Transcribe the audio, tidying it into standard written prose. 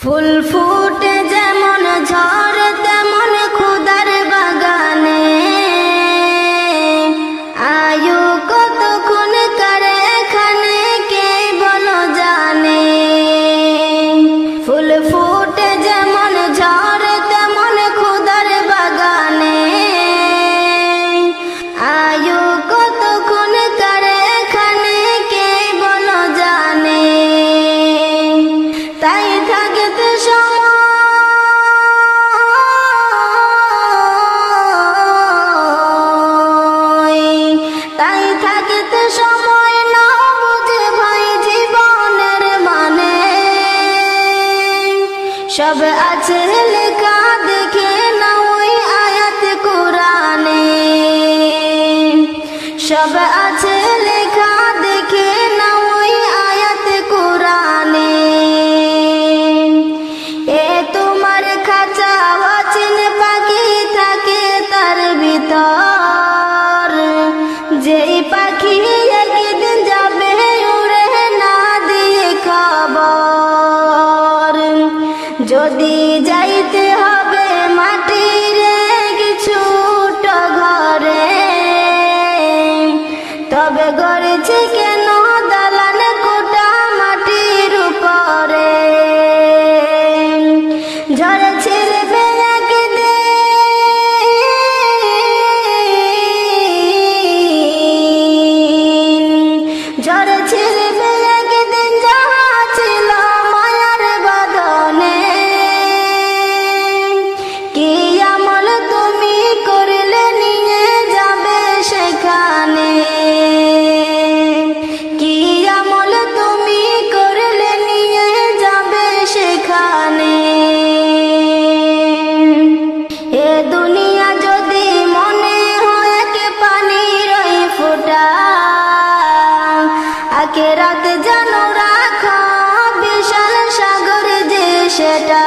ফুল ফুটে যেমন ঝড় তেমন খুদার বাগানে, আয়ু কতক্ষণ কারে এখানে কে বলো জানে। ফুল ফুটে যেমন ঝড় তেমন খুদার বাগানে, আয়ু কতক্ষণ কারে এখানে কে বলো জানে। তাই থাকতে সময় না বুঝে ভাই জীবনের মানে, সব আছে লেখা দেখে না ওই আয়াত কোরআনে। সব আছে লেখা দেখে না ওই আয়াত কোরআনে। এ তোমার খাঁচা অচিন পাখি থাকে তার ভিতর, যেই পাখি একদিন যাবে উড়ে না দিয়ে খবর। যদি যাইতে হবে মাটির ছোট ঘরে, তবে গড়েছে কেন দালান কোটা মাটির উপরে। ঝড়ে ছিড়বে একদিন, ঝড়ে ছিড়বে একদিন যাহা ছিল মায়ার বাঁধনে। কি আমল তুমি করলে নিয়ে যাবে সেখানে, কি আমল তুমি করলে নিয়ে যাবে সেখানে। এ দুনিয়া যদি মনে হয় কে পানির ওই ফোঁটা, আখেরাত জানো রাখো বিশাল সাগর যে সেটা।